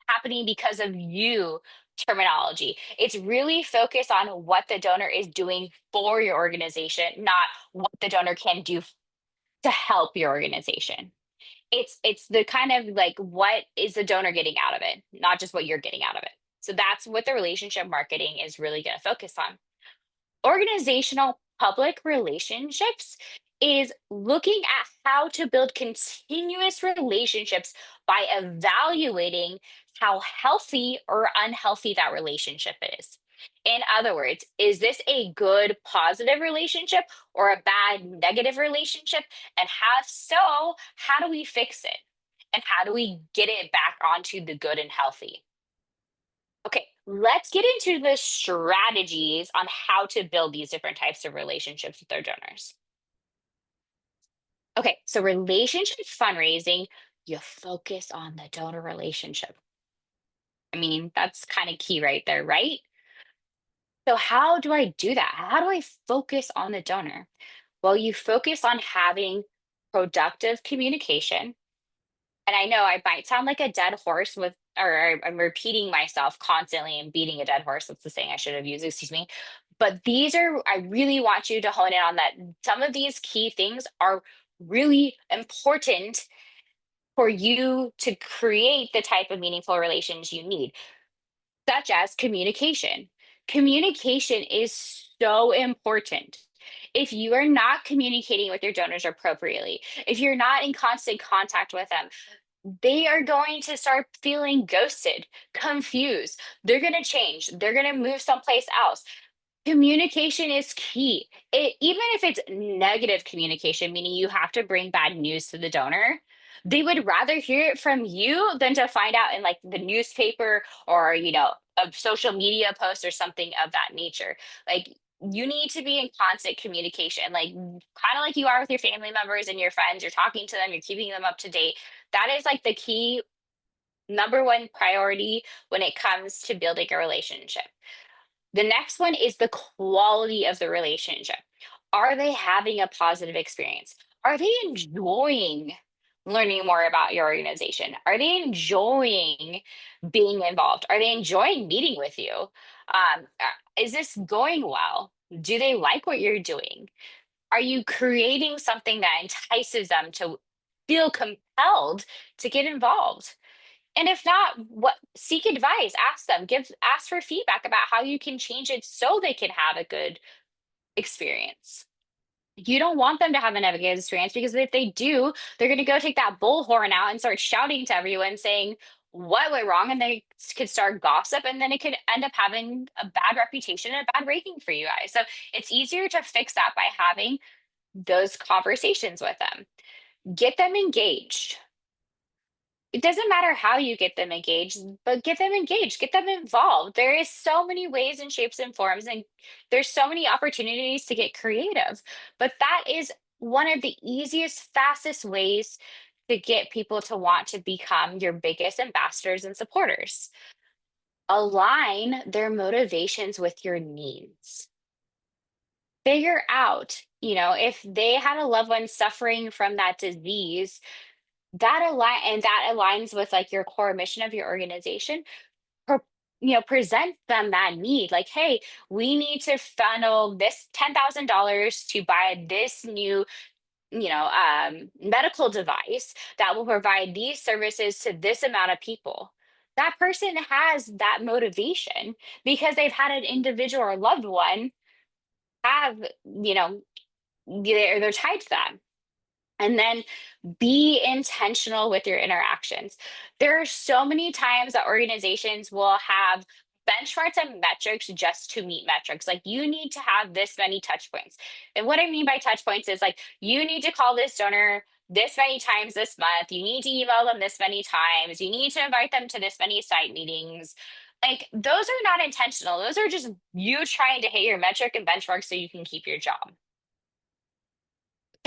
happening because of you terminology. It's really focused on what the donor is doing for your organization, not what the donor can do to help your organization. It's the kind of like what is the donor getting out of it, not just what you're getting out of it. So that's what the relationship marketing is really going to focus on. Organizational public relationships is looking at how to build continuous relationships by evaluating how healthy or unhealthy that relationship is. In other words, is this a good positive relationship or a bad negative relationship? And have so, how do we fix it? And how do we get it back onto the good and healthy? Okay, let's get into the strategies on how to build these different types of relationships with their donors. Okay, so relationship fundraising, you focus on the donor relationship. I mean, that's kind of key right there, right? So, how do I do that? How do I focus on the donor? Well, you focus on having productive communication. And I know I might sound like a dead horse with, or I'm repeating myself constantly and beating a dead horse. That's the saying I should have used, excuse me. But these are, I really want you to hone in on that. Some of these key things are really important for you to create the type of meaningful relations you need, such as communication. Communication is so important. If you are not communicating with your donors appropriately, if you're not in constant contact with them, they are going to start feeling ghosted, confused. They're going to change. They're going to move someplace else. Communication is key. Even if it's negative communication, meaning you have to bring bad news to the donor, they would rather hear it from you than to find out in like the newspaper or, a social media post or something of that nature. Like you need to be in constant communication, like kind of like you are with your family members and your friends. You're talking to them, you're keeping them up to date. That is like the key number one priority when it comes to building a relationship. The next one is the quality of the relationship. Are they having a positive experience? Are they enjoying learning more about your organization? Are they enjoying being involved? Are they enjoying meeting with you? Is this going well? Do they like what you're doing? Are you creating something that entices them to feel compelled to get involved? And if not, what seek advice, ask for feedback about how you can change it so they can have a good experience. You don't want them to have a negative experience because if they do, they're going to go take that bullhorn out and start shouting to everyone saying what went wrong, and they could start gossip, and then it could end up having a bad reputation and a bad rating for you guys. So it's easier to fix that by having those conversations with them. Get them engaged. It doesn't matter how you get them engaged, get them involved. There is so many ways and shapes and forms, and there's so many opportunities to get creative. But that is one of the easiest, fastest ways to get people to want to become your biggest ambassadors and supporters. Align their motivations with your needs. Figure out, if they had a loved one suffering from that disease, that aligns with like your core mission of your organization. Pro- present them that need, like, hey, we need to funnel this $10,000 to buy this new medical device that will provide these services to this amount of people. That person has that motivation because they've had an individual or loved one have, they're tied to that. And then be intentional with your interactions. There are so many times that organizations will have benchmarks and metrics just to meet metrics. Like you need to have this many touch points. And what I mean by touch points is like you need to call this donor this many times this month. You need to email them this many times. You need to invite them to this many site meetings. Like those are not intentional. Those are just you trying to hit your metric and benchmark so you can keep your job.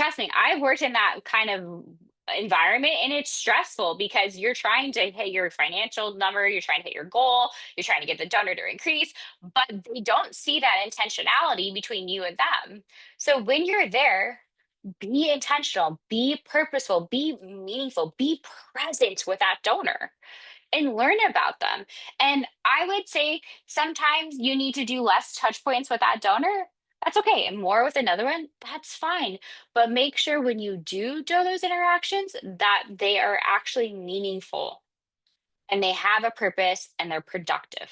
Trust me, I've worked in that kind of environment and it's stressful because you're trying to hit your financial number, you're trying to hit your goal, you're trying to get the donor to increase, but they don't see that intentionality between you and them. So when you're there, be intentional, be purposeful, be meaningful, be present with that donor and learn about them. And I would say sometimes you need to do less touch points with that donor. That's okay. And more with another one, that's fine. But make sure when you do those interactions that they are actually meaningful and they have a purpose and they're productive.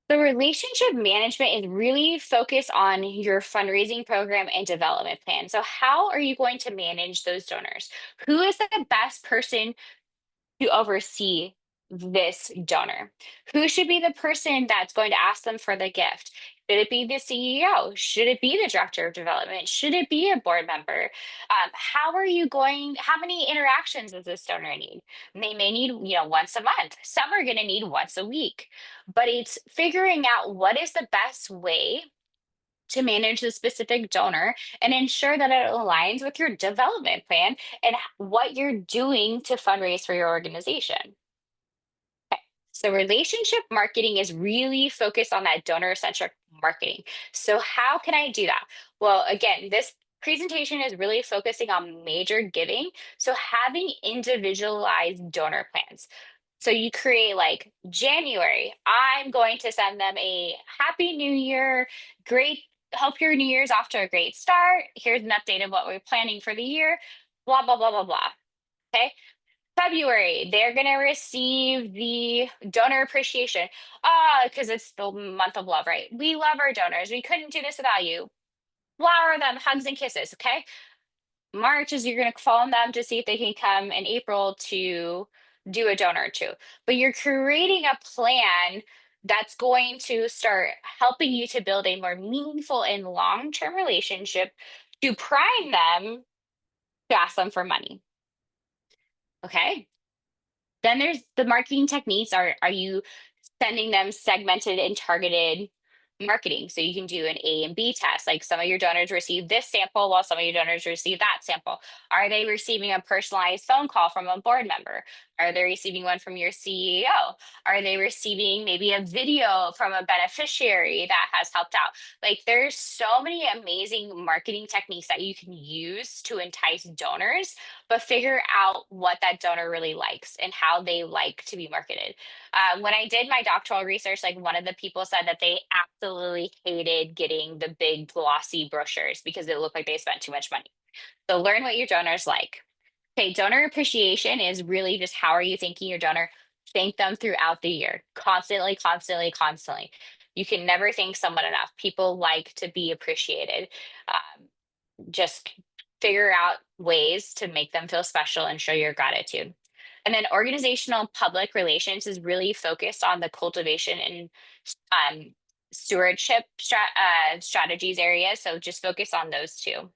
The relationship management is really focused on your fundraising program and development plan. So, how are you going to manage those donors? Who is the best person to oversee this donor? Who should be the person that's going to ask them for the gift? Should it be the CEO? Should it be the director of development? Should it be a board member? How are you going? How many interactions does this donor need? They may need, once a month. Some are going to need once a week. But it's figuring out what is the best way to manage the specific donor and ensure that it aligns with your development plan and what you're doing to fundraise for your organization. So, relationship marketing is really focused on that donor centric marketing. So, how can I do that? Well, again, this presentation is really focusing on major giving. So, having individualized donor plans. So, you create like January, I'm going to send them a happy new year, great, hope your new year's off to a great start. Here's an update of what we're planning for the year, blah, blah, blah, blah, blah. Okay. February, they're going to receive the donor appreciation. Because it's the month of love, right? We love our donors. We couldn't do this without you. Flower them, hugs and kisses. Okay. March is you're going to call on them to see if they can come in April to do a donor or two. But you're creating a plan that's going to start helping you to build a more meaningful and long term relationship to prime them to ask them for money. Okay. Then there's the marketing techniques. Are you sending them segmented and targeted marketing? So you can do an A and B test. Like some of your donors receive this sample while some of your donors receive that sample. Are they receiving a personalized phone call from a board member? Are they receiving one from your CEO? Are they receiving maybe a video from a beneficiary that has helped out? Like there's so many amazing marketing techniques that you can use to entice donors, but figure out what that donor really likes and how they like to be marketed. When I did my doctoral research, like one of the people said that they absolutely hated getting the big glossy brochures because it looked like they spent too much money. So learn what your donors like. Okay, donor appreciation is really just how are you thanking your donor? Thank them throughout the year, constantly, constantly, constantly. You can never thank someone enough. People like to be appreciated. Just figure out ways to make them feel special and show your gratitude. And then organizational public relations is really focused on the cultivation and um, stewardship strategies area. So just focus on those two.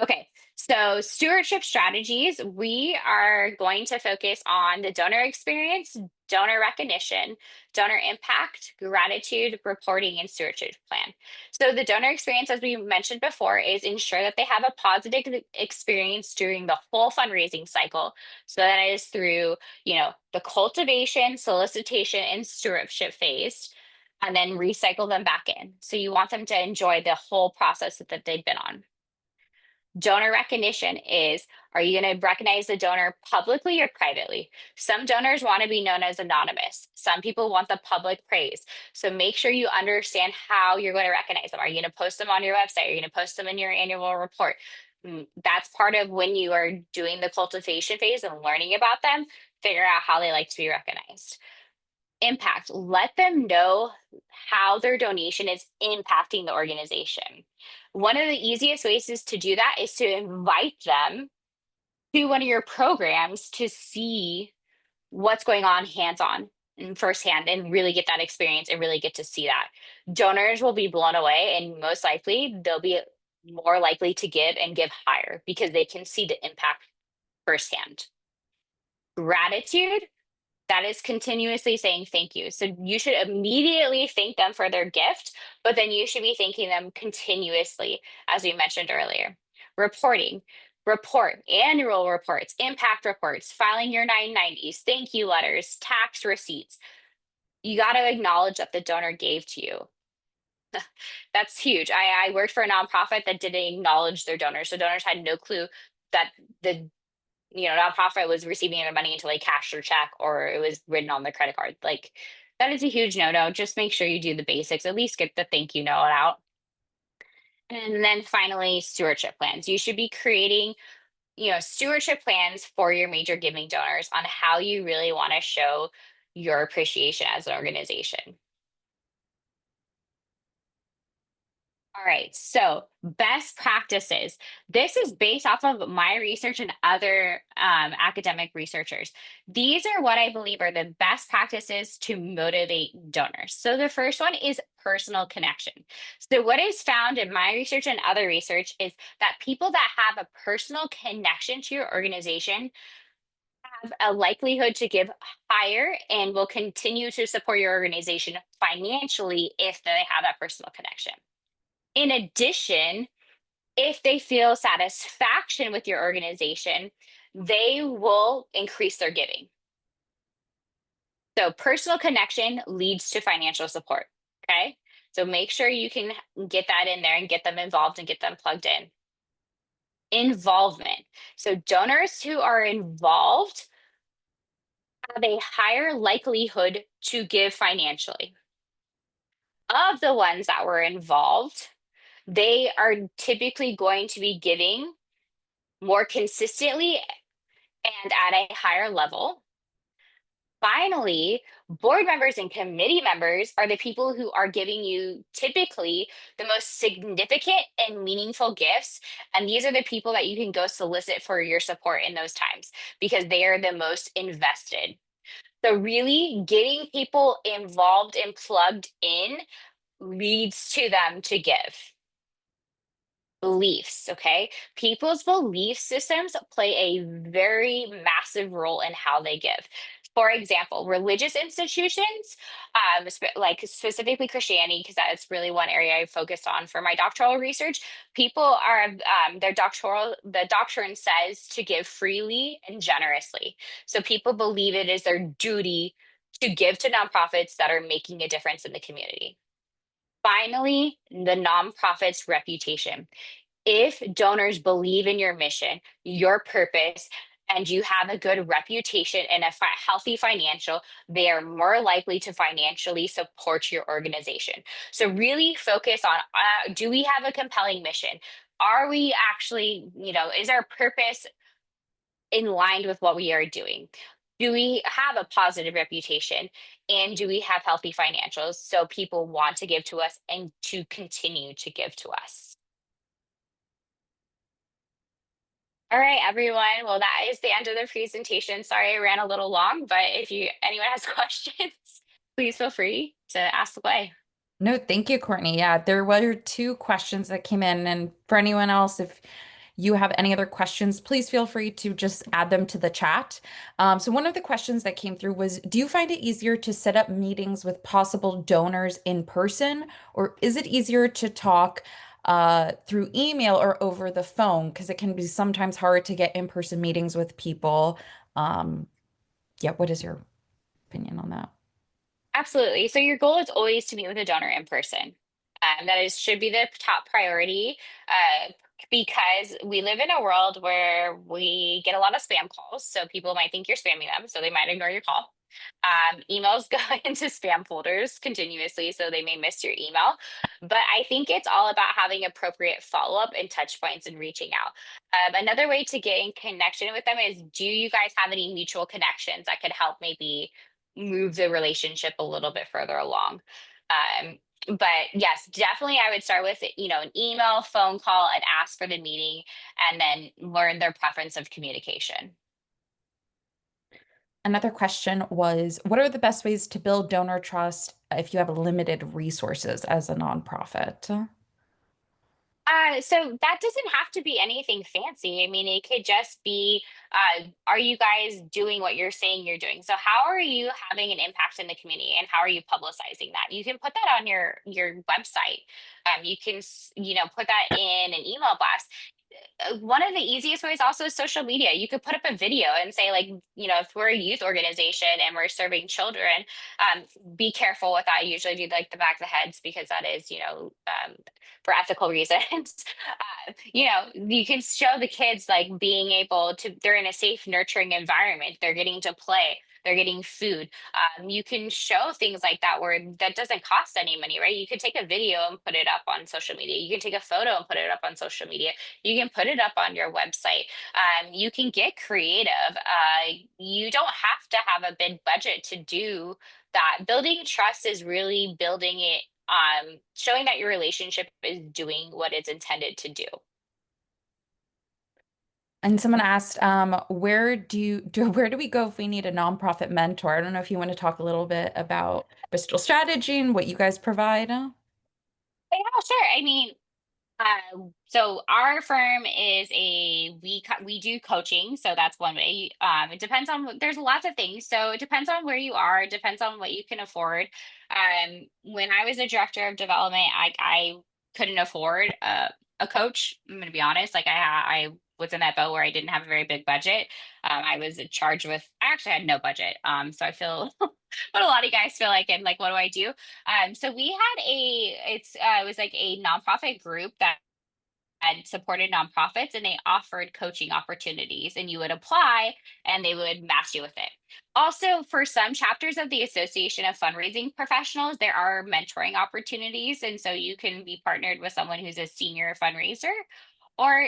Okay, so stewardship strategies, we are going to focus on the donor experience, donor recognition, donor impact, gratitude, reporting, and stewardship plan. So the donor experience, as we mentioned before, is ensure that they have a positive experience during the whole fundraising cycle. So that is through, the cultivation, solicitation, and stewardship phase, and then recycle them back in. So you want them to enjoy the whole process that they've been on. Donor recognition is, are you going to recognize the donor publicly or privately? Some donors want to be known as anonymous. Some people want the public praise. So make sure you understand how you're going to recognize them. Are you going to post them on your website? Are you going to post them in your annual report? That's part of when you are doing the cultivation phase and learning about them, figure out how they like to be recognized. Impact, let them know how their donation is impacting the organization. One of the easiest ways is to do that is to invite them to one of your programs to see what's going on hands on and firsthand and really get that experience and really get to see that. Donors will be blown away and most likely they'll be more likely to give and give higher because they can see the impact firsthand. Gratitude, that is continuously saying thank you. So you should immediately thank them for their gift, but then you should be thanking them continuously, as we mentioned earlier. Reporting, report annual reports, impact reports, filing your 990s, thank you letters, tax receipts. You got to acknowledge that the donor gave to you. That's huge. I worked for a nonprofit that didn't acknowledge their donors. So donors had no clue that the nonprofit was receiving their money until they cashed their check or it was written on their credit card. Like that is a huge no-no. Just make sure you do the basics, at least get the thank you note out. And then finally, stewardship plans. You should be creating, stewardship plans for your major giving donors on how you really want to show your appreciation as an organization. All right, so best practices. This is based off of my research and other academic researchers. These are what I believe are the best practices to motivate donors. So the first one is personal connection. So what is found in my research and other research is that people that have a personal connection to your organization have a likelihood to give higher and will continue to support your organization financially if they have that personal connection. In addition, if they feel satisfaction with your organization, they will increase their giving. So, personal connection leads to financial support. Okay. So, make sure you can get that in there and get them involved and get them plugged in. Involvement. So, donors who are involved have a higher likelihood to give financially. Of the ones that were involved, they are typically going to be giving more consistently and at a higher level. Finally, board members and committee members are the people who are giving you typically the most significant and meaningful gifts. And these are the people that you can go solicit for your support in those times because they are the most invested. So, really getting people involved and plugged in leads to them to give. Beliefs, okay? People's belief systems play a very massive role in how they give. For example, religious institutions, like specifically Christianity, because that's really one area I focused on for my doctoral research. People are the doctrine says to give freely and generously. So people believe it is their duty to give to nonprofits that are making a difference in the community. Finally, the nonprofit's reputation. If donors believe in your mission, your purpose, and you have a good reputation and a healthy financial, they are more likely to financially support your organization. So, really focus on do we have a compelling mission? Are we actually, is our purpose in line with what we are doing? Do we have a positive reputation? And do we have healthy financials so people want to give to us and to continue to give to us? All right, everyone. Well, that is the end of the presentation. Sorry I ran a little long, but if anyone has questions, please feel free to ask away. No, thank you, Courtney. Yeah, there were two questions that came in. And for anyone else, if you have any other questions, please feel free to just add them to the chat. So one of the questions that came through was, do you find it easier to set up meetings with possible donors in person, or is it easier to talk through email or over the phone? Because it can be sometimes hard to get in-person meetings with people. Um, yeah, what is your opinion on that? Absolutely. So your goal is always to meet with a donor in person. Should be the top priority because we live in a world where we get a lot of spam calls. So people might think you're spamming them, so they might ignore your call. Emails go into spam folders continuously, so they may miss your email. But I think it's all about having appropriate follow up and touch points and reaching out. Another way to get in connection with them is, do you guys have any mutual connections that could help maybe move the relationship a little bit further along? Um, but yes, definitely I would start with, an email, phone call, and ask for the meeting and then learn their preference of communication. Another question was, what are the best ways to build donor trust if you have limited resources as a nonprofit? So that doesn't have to be anything fancy. I mean, it could just be, are you guys doing what you're saying you're doing? So how are you having an impact in the community and how are you publicizing that? You can put that on your website. You can, put that in an email blast. one of the easiest ways also is social media. You could put up a video and say, like, if we're a youth organization and we're serving children, be careful with that. I usually do like the back of the heads because that is, for ethical reasons. You can show the kids like being able to, they're in a safe, nurturing environment. They're getting to play. They're getting food. You can show things like that where that doesn't cost any money, right? You could take a video and put it up on social media. You can take a photo and put it up on social media. You can put it up on your website. You can get creative. You don't have to have a big budget to do that. Building trust is really building it, showing that your relationship is doing what it's intended to do. And someone asked, where where do we go if we need a nonprofit mentor? I don't know if you want to talk a little bit about Bristol Strategy and what you guys provide. Yeah, sure. I mean, so our firm is we do coaching, so that's one way. It depends on there's lots of things, so it depends on where you are, it depends on what you can afford. When I was a director of development, I couldn't afford a coach. I'm going to be honest, like I was in that boat where I didn't have a very big budget. I was charged with I actually had no budget. So I feel what a lot of guys feel like, and like, what do I do? So we had it was like a nonprofit group that had supported nonprofits, and they offered coaching opportunities, and you would apply and they would match you with it. Also, for some chapters of the Association of Fundraising Professionals, there are mentoring opportunities, and so you can be partnered with someone who's a senior fundraiser, or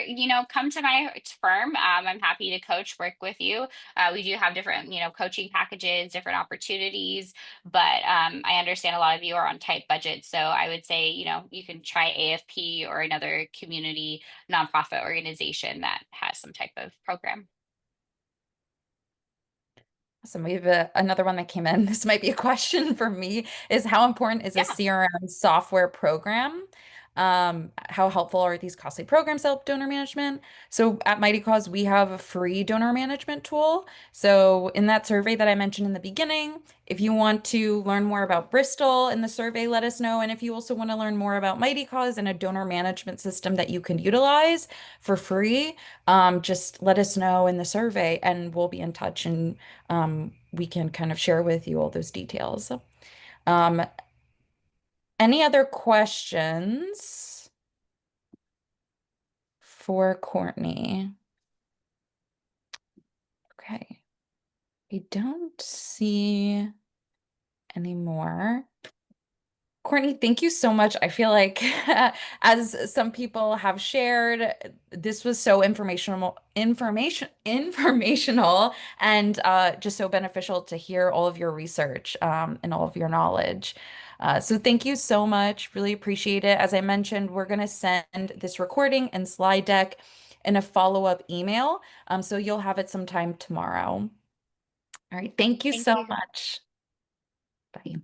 come to my firm. I'm happy to coach, work with you. We do have different coaching packages, different opportunities, but I understand a lot of you are on tight budgets, so I would say you can try AFP or another community nonprofit organization that has some type of program. Awesome. We have another one that came in. This might be a question for me, is how important is a Yeah. CRM software program? How helpful are these costly programs to help donor management? So at Mighty Cause, we have a free donor management tool. So in that survey that I mentioned in the beginning, if you want to learn more about Bristol in the survey, let us know. And if you also want to learn more about Mighty Cause and a donor management system that you can utilize for free, just let us know in the survey and we'll be in touch, and we can kind of share with you all those details. Um, any other questions for Courtney? Okay, I don't see any more. Courtney, thank you so much. I feel like, as some people have shared, this was so informational, and just so beneficial to hear all of your research and all of your knowledge. So thank you so much. Really appreciate it. As I mentioned, we're going to send this recording and slide deck in a follow-up email. So you'll have it sometime tomorrow. All right. Thank you Thank so you. much. Bye.